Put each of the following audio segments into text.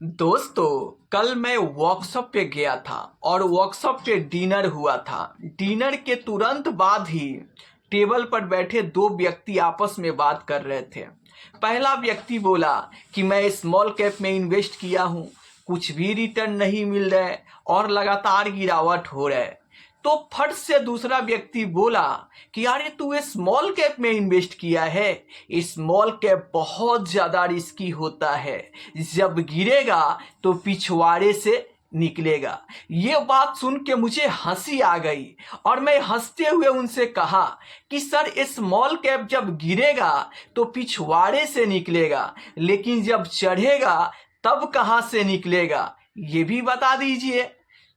दोस्तों, कल मैं वर्कशॉप पे गया था और वर्कशॉप पे डिनर हुआ था। डिनर के तुरंत बाद ही टेबल पर बैठे दो व्यक्ति आपस में बात कर रहे थे। पहला व्यक्ति बोला कि मैं स्मॉल कैप में इन्वेस्ट किया हूँ, कुछ भी रिटर्न नहीं मिल रहा है और लगातार गिरावट हो रहा है। तो फट से दूसरा व्यक्ति बोला कि अरे तू स्मॉल कैप में इन्वेस्ट किया है, स्मॉल कैप बहुत ज़्यादा रिस्की होता है, जब गिरेगा तो पिछवाड़े से निकलेगा। ये बात सुन के मुझे हंसी आ गई और मैं हंसते हुए उनसे कहा कि सर स्मॉल कैप जब गिरेगा तो पिछवाड़े से निकलेगा, लेकिन जब चढ़ेगा तब कहाँ से निकलेगा, ये भी बता दीजिए।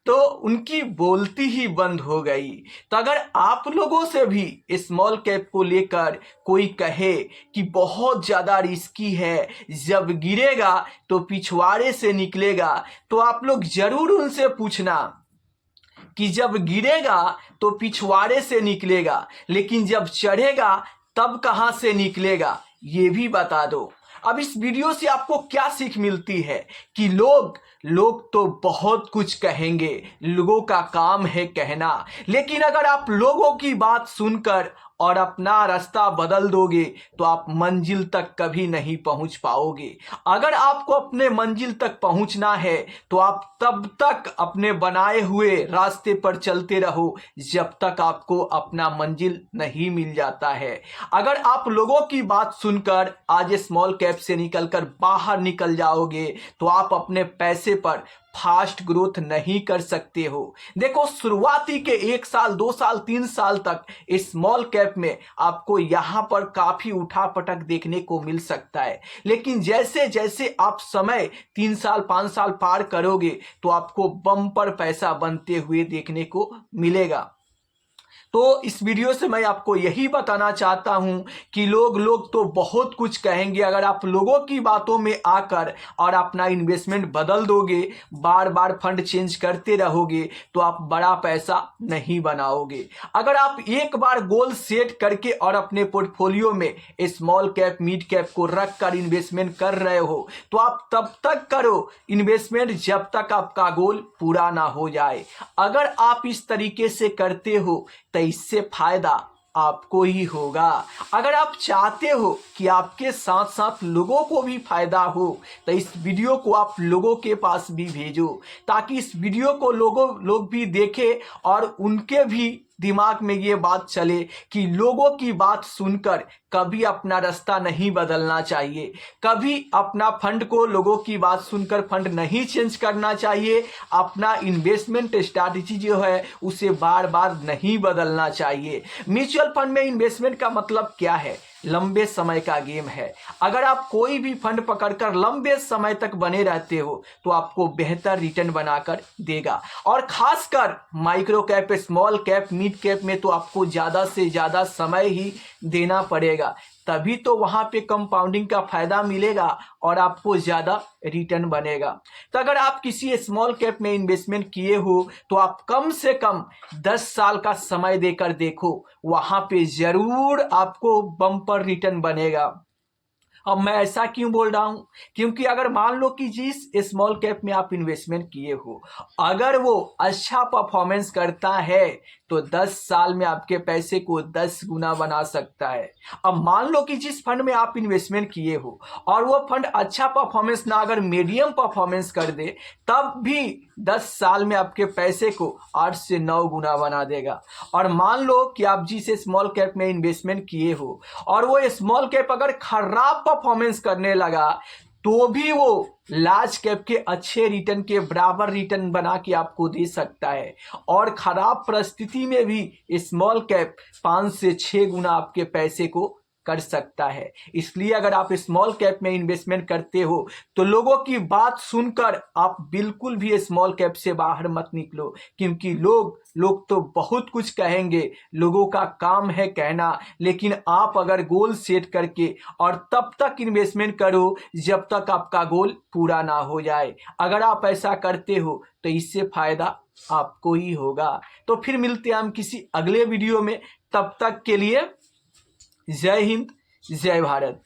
तो उनकी बोलती ही बंद हो गई। तो अगर आप लोगों से भी स्मॉल कैप को लेकर कोई कहे कि बहुत ज़्यादा रिस्की है, जब गिरेगा तो पिछवाड़े से निकलेगा, तो आप लोग ज़रूर उनसे पूछना कि जब गिरेगा तो पिछवाड़े से निकलेगा, लेकिन जब चढ़ेगा तब कहाँ से निकलेगा, ये भी बता दो। अब इस वीडियो से आपको क्या सीख मिलती है कि लोग तो बहुत कुछ कहेंगे, लोगों का काम है कहना, लेकिन अगर आप लोगों की बात सुनकर और अपना रास्ता बदल दोगे तो आप मंजिल तक कभी नहीं पहुंच पाओगे। अगर आपको अपने मंजिल तक पहुंचना है तो आप तब तक अपने बनाए हुए रास्ते पर चलते रहो जब तक आपको अपना मंजिल नहीं मिल जाता है। अगर आप लोगों की बात सुनकर आज स्मॉल कैप से निकलकर बाहर निकल जाओगे तो आप अपने पैसे पर फास्ट ग्रोथ नहीं कर सकते हो। देखो, शुरुआती के 1 साल 2 साल 3 साल तक स्मॉल कैप में आपको यहाँ पर काफी उठा पटक देखने को मिल सकता है, लेकिन जैसे जैसे आप समय 3 साल 5 साल पार करोगे तो आपको बम्पर पैसा बनते हुए देखने को मिलेगा। तो इस वीडियो से मैं आपको यही बताना चाहता हूं कि लोग तो बहुत कुछ कहेंगे, अगर आप लोगों की बातों में आकर और अपना इन्वेस्टमेंट बदल दोगे, बार बार फंड चेंज करते रहोगे, तो आप बड़ा पैसा नहीं बनाओगे। अगर आप एक बार गोल सेट करके और अपने पोर्टफोलियो में स्मॉल कैप मिड कैप को रख कर इन्वेस्टमेंट कर रहे हो तो आप तब तक करो इन्वेस्टमेंट जब तक आपका गोल पूरा ना हो जाए। अगर आप इस तरीके से करते हो तो इससे फायदा आपको ही होगा। अगर आप चाहते हो कि आपके साथ साथ लोगों को भी फायदा हो तो इस वीडियो को आप लोगों के पास भी भेजो, ताकि इस वीडियो को लोग भी देखें और उनके भी दिमाग में ये बात चले कि लोगों की बात सुनकर कभी अपना रास्ता नहीं बदलना चाहिए, कभी अपना फंड को लोगों की बात सुनकर फंड नहीं चेंज करना चाहिए, अपना इन्वेस्टमेंट स्ट्रैटेजी जो है उसे बार बार नहीं बदलना चाहिए। म्यूचुअल फंड में इन्वेस्टमेंट का मतलब क्या है? लंबे समय का गेम है। अगर आप कोई भी फंड पकड़कर लंबे समय तक बने रहते हो तो आपको बेहतर रिटर्न बनाकर देगा, और खासकर micro cap small cap mid cap में तो आपको ज़्यादा से ज़्यादा समय ही देना पड़ेगा, तभी तो वहाँ पे कंपाउंडिंग का फायदा मिलेगा और आपको ज़्यादा रिटर्न बनेगा। तो अगर आप किसी स्मॉल कैप में इन्वेस्टमेंट किए हो तो आप कम से कम 10 साल का समय देकर देखो, वहाँ पे ज़रूर आपको बम्पर रिटर्न बनेगा। अब मैं ऐसा क्यों बोल रहा हूं? क्योंकि अगर मान लो कि जिस स्मॉल कैप में आप इन्वेस्टमेंट किए हो, अगर वो अच्छा परफॉर्मेंस करता है तो 10 साल में आपके पैसे को 10 गुना बना सकता है। अब मान लो कि जिस फंड में आप इन्वेस्टमेंट किए हो और वो फंड अच्छा परफॉर्मेंस ना अगर मीडियम परफॉर्मेंस कर दे, तब भी 10 साल में आपके पैसे को 8 से 9 गुना बना देगा। और मान लो कि आप जिस स्मॉल कैप में इन्वेस्टमेंट किए हो और वो स्मॉल कैप अगर खराब परफॉर्मेंस करने लगा तो भी वो लार्ज कैप के अच्छे रिटर्न के बराबर रिटर्न बना के आपको दे सकता है, और खराब परिस्थिति में भी स्मॉल कैप 5 से 6 गुना आपके पैसे को कर सकता है। इसलिए अगर आप स्मॉल कैप में इन्वेस्टमेंट करते हो तो लोगों की बात सुनकर आप बिल्कुल भी स्मॉल कैप से बाहर मत निकलो, क्योंकि लोग तो बहुत कुछ कहेंगे, लोगों का काम है कहना, लेकिन आप अगर गोल सेट करके और तब तक इन्वेस्टमेंट करो जब तक आपका गोल पूरा ना हो जाए। अगर आप ऐसा करते हो तो इससे फायदा आपको ही होगा। तो फिर मिलते हैं हम किसी अगले वीडियो में, तब तक के लिए जय हिंद, जय भारत।